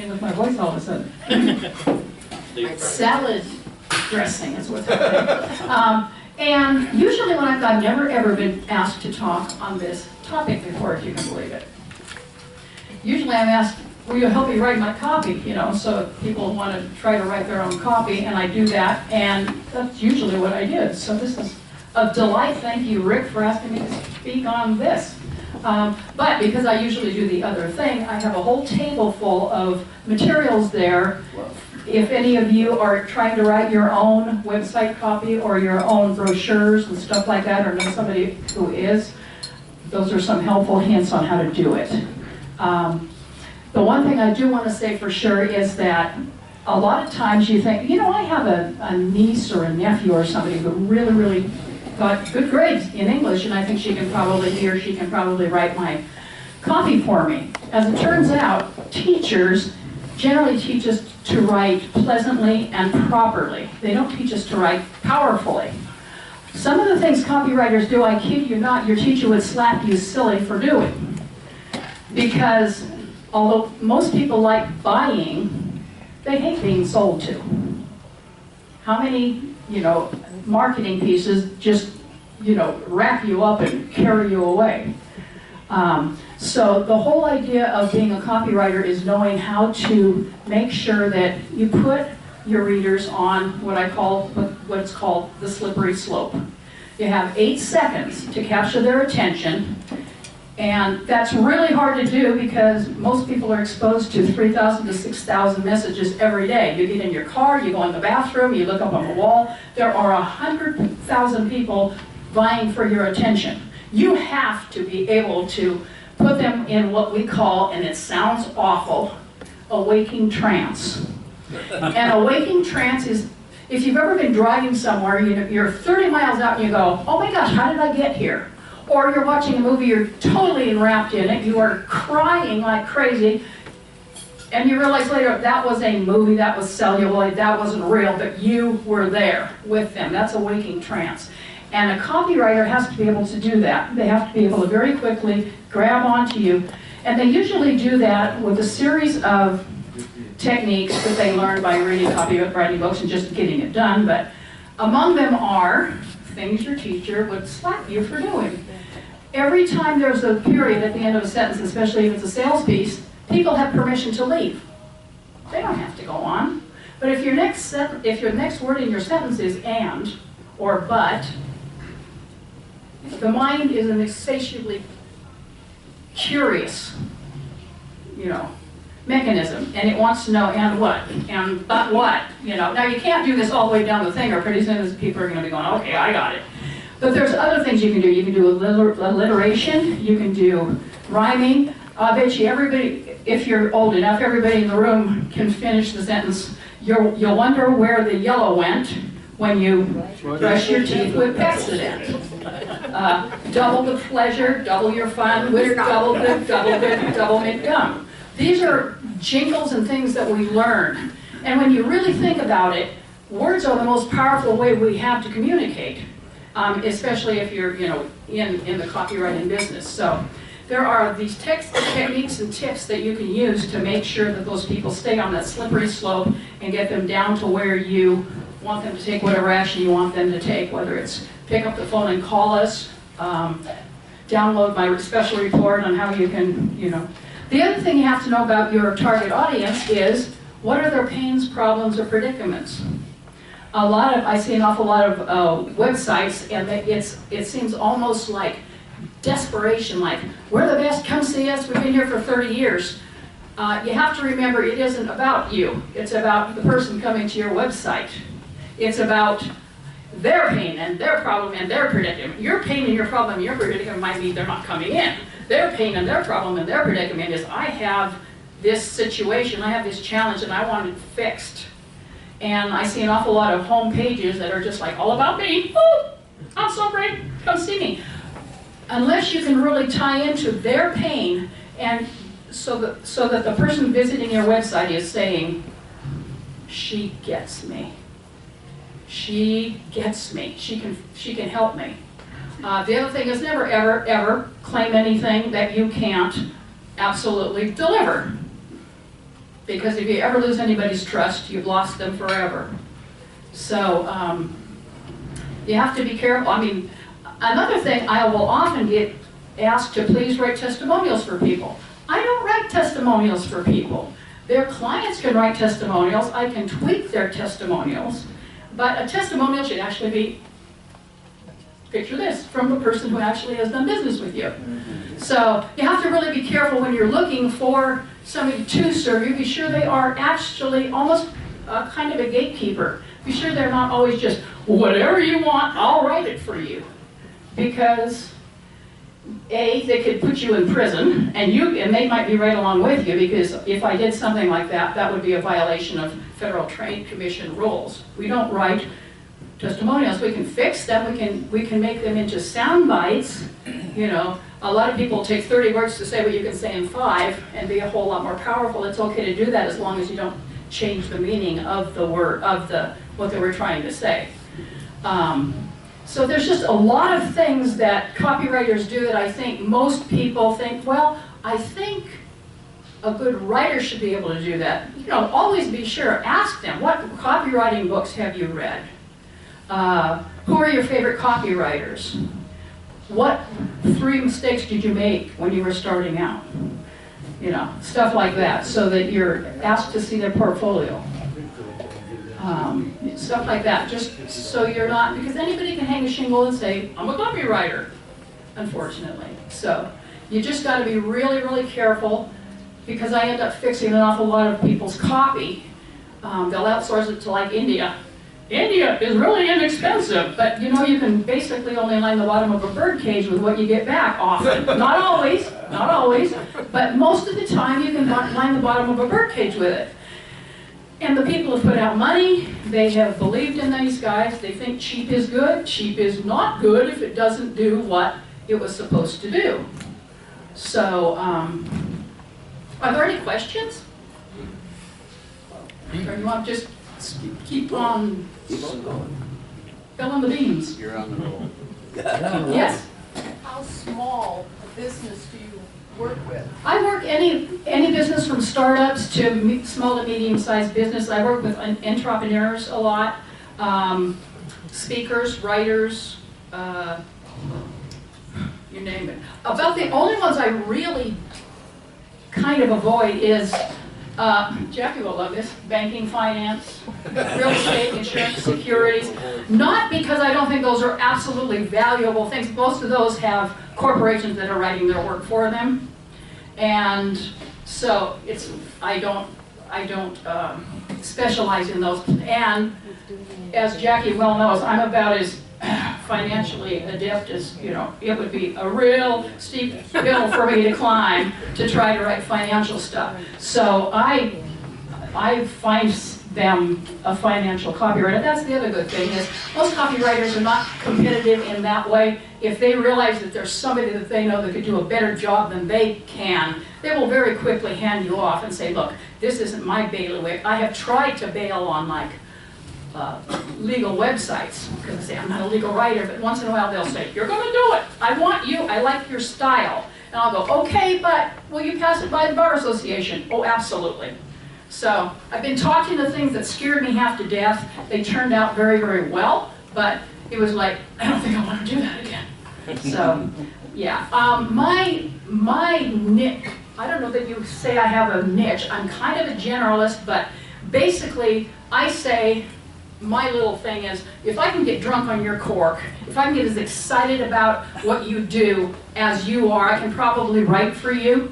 happening with my voice all of a sudden? Salad dressing is what's happening. And usually when I've never ever been asked to talk on this topic before, if you can believe it. Usually I'm asked, will you help me write my copy? You know, so if people want to try to write their own copy, and I do that, and that's usually what I did. So this is a delight. Thank you, Rick, for asking me to speak on this. But because I usually do the other thing, I have a whole table full of materials there. If any of you are trying to write your own website copy or your own brochures and stuff like that, or know somebody who is, those are some helpful hints on how to do it. The one thing I do want to say for sure is that a lot of times you think, you know, I have a niece or a nephew or somebody who really got good grades in English, and I think he or she can probably write my copy for me. As it turns out, teachers generally teach us to write pleasantly and properly. They don't teach us to write powerfully. Some of the things copywriters do, I kid you not, your teacher would slap you silly for doing. Because although most people like buying, they hate being sold to. How many, marketing pieces just, wrap you up and carry you away? So the whole idea of being a copywriter is knowing how to make sure that you put your readers on what's called the slippery slope. You have 8 seconds to capture their attention, and that's really hard to do because most people are exposed to 3,000 to 6,000 messages every day. You get in your car, you go in the bathroom, you look up on the wall. There are 100,000 people vying for your attention. You have to be able to put them in what we call, and it sounds awful, a waking trance. And a waking trance is, if you've ever been driving somewhere, you're 30 miles out and you go, oh my gosh, how did I get here? Or you're watching a movie, you're totally enwrapped in it, you are crying like crazy, and you realize later that was a movie, that was celluloid, that wasn't real, but you were there with them. That's a waking trance. And a copywriter has to be able to do that. They have to be able to very quickly grab onto you. And they usually do that with a series of techniques that they learn by reading copywriting books and just getting it done. But among them are things your teacher would slap you for doing. Every time there's a period at the end of a sentence, especially if it's a sales piece, people have permission to leave. They don't have to go on. But if your next word in your sentence is and or but, the mind is an insatiably curious, mechanism, and it wants to know and what, and but what, Now you can't do this all the way down the thing, or pretty soon people are going to be going, okay, I got it. But there's other things you can do. You can do alliteration, you can do rhyming. I bet you everybody, if you're old enough, everybody in the room can finish the sentence. You'll wonder where the yellow went when you brush your teeth with Pepsodent. Double the pleasure, double your fun, with double mint gum. These are jingles and things that we learn. And when you really think about it, words are the most powerful way we have to communicate, especially if you're in the copywriting business. So there are these techniques and tips that you can use to make sure that those people stay on that slippery slope and get them down to where you want them to take whatever action you want them to take, whether it's pick up the phone and call us, download my special report on how you can, The other thing you have to know about your target audience is, what are their pains, problems, or predicaments? I see an awful lot of websites, and it seems almost like desperation, like, we're the best, come see us, we've been here for 30 years. You have to remember, it isn't about you. It's about the person coming to your website. It's about their pain and their problem and their predicament. Your pain and your problem and your predicament might be they're not coming in. Their pain and their problem and their predicament is, I have this situation, I have this challenge, and I want it fixed. And I see an awful lot of home pages that are just like, all about me. Oh, I'm so great, come see me. Unless you can really tie into their pain, and so that the person visiting your website is saying, she gets me. She gets me. She can help me. The other thing is, never, ever, ever claim anything that you can't absolutely deliver. Because if you ever lose anybody's trust, you've lost them forever. So you have to be careful. I mean, another thing, I will often get asked to please write testimonials for people. I don't write testimonials for people. Their clients can write testimonials. I can tweak their testimonials. But a testimonial should actually be, picture this, from the person who actually has done business with you. So you have to really be careful when you're looking for somebody to serve you. Be sure they are actually almost kind of a gatekeeper. Be sure they're not always just, whatever you want, I'll write it for you. Because A, they could put you in prison, and they might be right along with you, because if I did something like that, that would be a violation of Federal Trade Commission rules. We don't write testimonials. We can fix them. We can make them into sound bites. You know, a lot of people take 30 words to say what you can say in 5 and be a whole lot more powerful. It's okay to do that as long as you don't change the meaning of the word, what they were trying to say. So there's just a lot of things that copywriters do that I think most people think, well, I think a good writer should be able to do that. You know, always be sure, ask them, what copywriting books have you read? Who are your favorite copywriters? What 3 mistakes did you make when you were starting out? You know, stuff like that, so that you're asked to see their portfolio. Stuff like that, just so you're not, because anybody can hang a shingle and say, I'm a copywriter, unfortunately. So you just got to be really, really careful, because I end up fixing an awful lot of people's copy. They'll outsource it to like India. India is really inexpensive, but you know, you can basically only line the bottom of a bird cage with what you get back often. Not always, not always, but most of the time you can line the bottom of a bird cage with it. And the people have put out money, they have believed in these guys, they think cheap is good. Cheap is not good if it doesn't do what it was supposed to do. So, are there any questions? Or you want to just keep on filling the beans? You're on the roll. Yes? How small a business do you work with? I work any business from startups to small to medium-sized business. I work with entrepreneurs a lot, speakers, writers, you name it. About the only ones I really kind of avoid is, Jackie will love this, banking, finance, real estate, insurance, securities. Not because I don't think those are absolutely valuable things. Most of those have corporations that are writing their work for them. And so I don't specialize in those. And as Jackie well knows, I'm about as financially adept as, you know, it would be a real steep hill for me to climb to try to write financial stuff. So I find them a financial copywriter. That's the other good thing is most copywriters are not competitive in that way. If they realize that there's somebody that they know that could do a better job than they can, they will very quickly hand you off and say, look, this isn't my bailiwick. I have tried to bail on like legal websites, because I say I'm not a legal writer, but once in a while they'll say, you're going to do it. I want you. I like your style. And I'll go, okay, but will you pass it by the Bar Association? Oh, absolutely. So I've been talking to things that scared me half to death. They turned out very, very well, but it was like, I don't think I want to do that again. So, yeah. My niche, I don't know that you say I have a niche. I'm kind of a generalist, but basically I say, my little thing is, if I can get drunk on your cork, if I can get as excited about what you do as you are, I can probably write for you.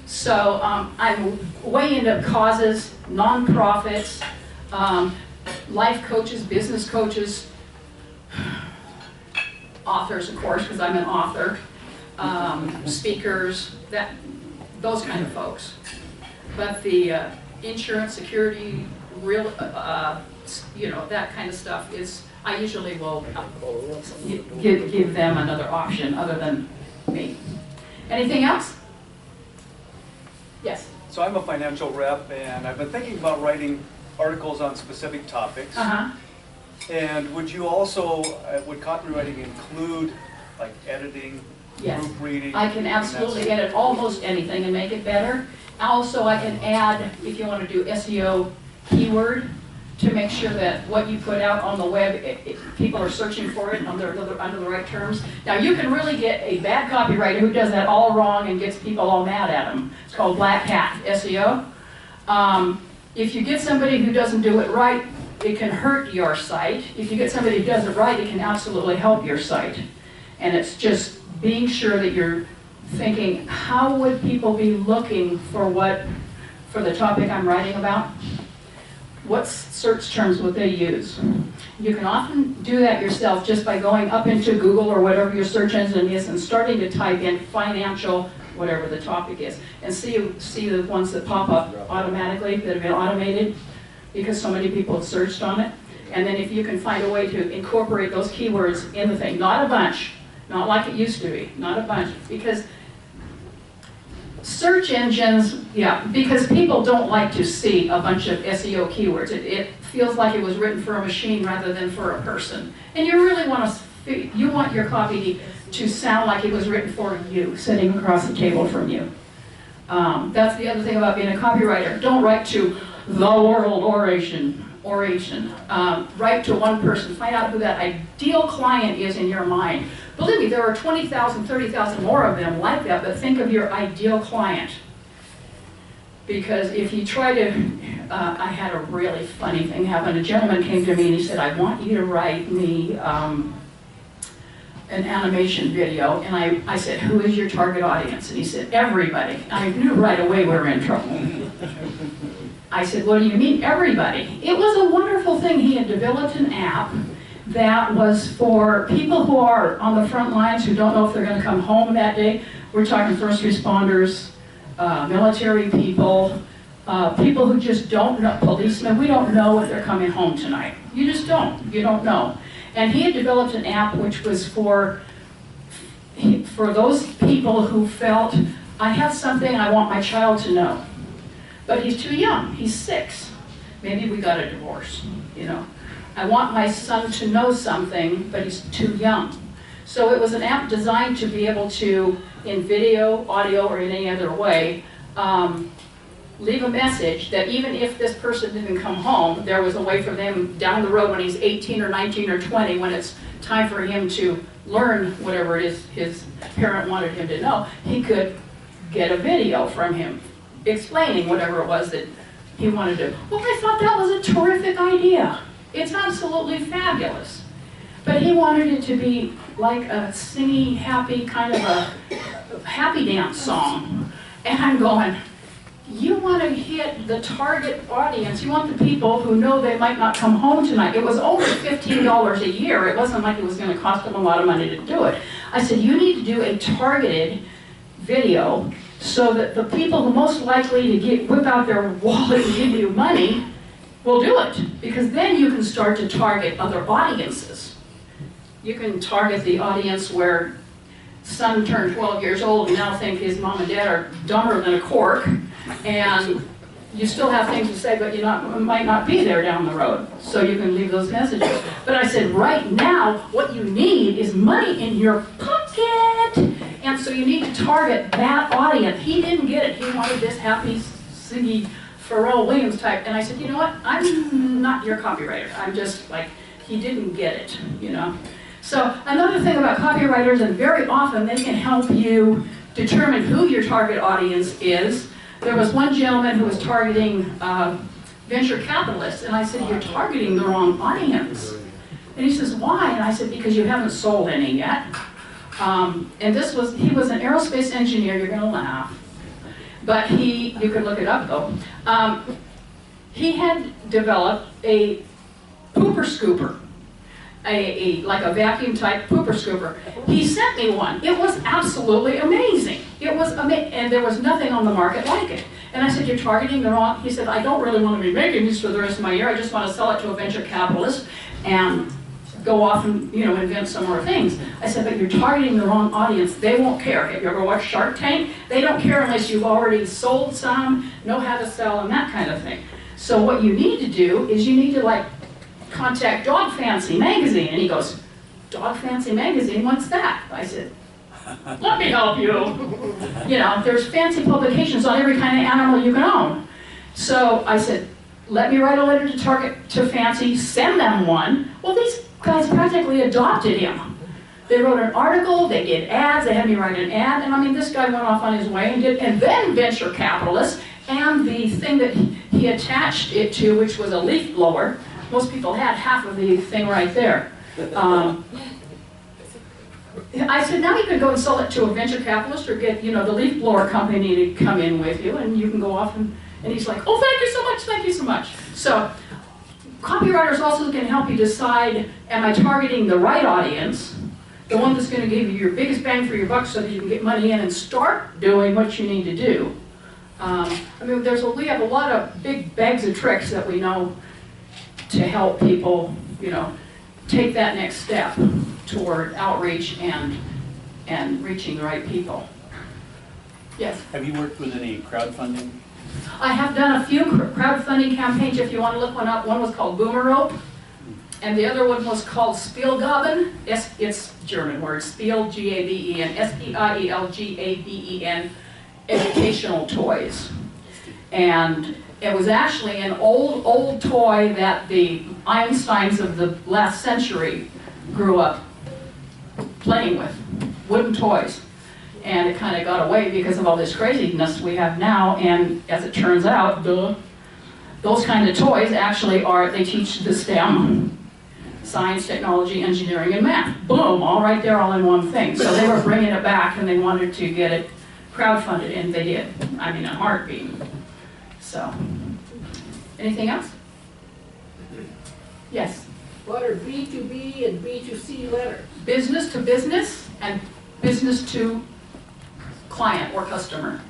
So I'm way into causes, nonprofits, life coaches, business coaches, authors, of course, because I'm an author, speakers, those kind of folks. But the insurance, security, real, you know, that kind of stuff is, I usually will give them another option other than me. Anything else? Yes. So I'm a financial rep, and I've been thinking about writing articles on specific topics. And would you also, would copywriting include like editing, Yes. proofreading? I can absolutely edit almost anything and make it better. Also, I can add, if you want to do SEO keyword, to make sure that what you put out on the web, people are searching for it under the right terms. Now, you can really get a bad copywriter who does that all wrong and gets people all mad at them. It's called black hat SEO. If you get somebody who doesn't do it right, it can hurt your site. If you get somebody who does it right, it can absolutely help your site. And it's just being sure that you're thinking, how would people be looking for the topic I'm writing about? What search terms would they use? You can often do that yourself just by going up into Google or whatever your search engine is and starting to type in financial, whatever the topic is, and see the ones that pop up automatically that have been automated because so many people have searched on it. And then if you can find a way to incorporate those keywords in the thing, not a bunch, not like it used to be, not a bunch, because search engines, because people don't like to see a bunch of SEO keywords. It feels like it was written for a machine rather than for a person. And you really want your copy to sound like it was written for you, sitting across the table from you. That's the other thing about being a copywriter. Don't write to the world oration. Write to one person. Find out who that ideal client is in your mind. Believe me, there are 20,000, 30,000 more of them like that, but think of your ideal client. Because if you try to, I had a really funny thing happen. A gentleman came to me and he said, I want you to write me an animation video. And I said, who is your target audience? And he said, everybody. I knew right away we were in trouble. I said, what do you mean, everybody? It was a wonderful thing. He had developed an app that was for people who are on the front lines who don't know if they're going to come home that day. We're talking first responders, military people, people who just don't know, policemen. We don't know if they're coming home tonight. You just don't. You don't know. And he had developed an app which was for those people who felt, I have something I want my child to know. But he's too young. He's 6. Maybe we got a divorce, you know. I want my son to know something, but he's too young. So it was an app designed to be able to, in video, audio, or in any other way, leave a message that even if this person didn't come home, there was a way for them down the road when he's 18 or 19 or 20, when it's time for him to learn whatever it is his parent wanted him to know, he could get a video from him explaining whatever it was that he wanted to. Well, I thought that was a terrific idea. It's absolutely fabulous. But he wanted it to be like a singy, happy, kind of a happy dance song. And I'm going, you want to hit the target audience. You want the people who know they might not come home tonight. It was only $15 a year. It wasn't like it was going to cost them a lot of money to do it. I said, you need to do a targeted video so that the people who are most likely to whip out their wallet and give you money will do it. Because then you can start to target other audiences. You can target the audience where son turned 12 years old and now think his mom and dad are dumber than a cork, and you still have things to say, but you might not be there down the road, so you can leave those messages. But I said, right now, what you need is money in your pocket, and so you need to target that audience. He didn't get it. He wanted this happy, singy, Pharrell Williams type, and I said, you know what? I'm not your copywriter. I'm just like, he didn't get it, you know? So another thing about copywriters, and very often they can help you determine who your target audience is. There was one gentleman who was targeting venture capitalists, and I said, you're targeting the wrong audience. And he says, why? And I said, because you haven't sold any yet. And he was an aerospace engineer. You're going to laugh. But you could look it up though. He had developed a pooper scooper. Like a vacuum type pooper scooper. He sent me one. It was absolutely amazing. It was and there was nothing on the market like it. And I said, you're targeting the wrong. He said, I don't really want to be making these for the rest of my year. I just want to sell it to a venture capitalist and go off and invent some more things. I said, but you're targeting the wrong audience. They won't care. Have you ever watched Shark Tank? They don't care unless you've already sold some, know how to sell, and that kind of thing. So what you need to do is you need to contact Dog Fancy magazine. And he goes, Dog Fancy magazine, what's that? I said, Let me help you. You know, there's fancy publications on every kind of animal you can own. So I said, let me write a letter to Fancy, send them one. Well, these guys practically adopted him. They wrote an article, they did ads, they had me write an ad, and I mean, this guy went off on his way and then venture capitalists, and the thing that he attached it to, which was a leaf blower. Most people had half of the thing right there. I said, now you can go and sell it to a venture capitalist or get, you know, the leaf blower company to come in with you, and you can go off and he's like, oh, thank you so much, thank you so much. So, copywriters also can help you decide, am I targeting the right audience, the one that's going to give you your biggest bang for your buck so that you can get money in and start doing what you need to do. I mean, we have a lot of big bags of tricks that we know to help people, you know, take that next step toward outreach and reaching the right people. Yes? Have you worked with any crowdfunding? I have done a few crowdfunding campaigns, if you want to look one up. One was called Boomer Rope, and the other one was called Spielgaben. It's German word, Spiel, G-A-B-E-N, S-P-I-E-L-G-A-B-E-N, educational toys. And it was actually an old toy that the Einsteins of the last century grew up playing with, wooden toys. And it kind of got away because of all this craziness we have now, and as it turns out, those kind of toys actually they teach the STEM, science, technology, engineering, and math. Boom, all right there, all in one thing. So they were bringing it back, and they wanted to get it crowdfunded, and they did. I mean, a heartbeat. So, anything else? Yes? What are B2B and B2C letters? Business to business and business to client or customer.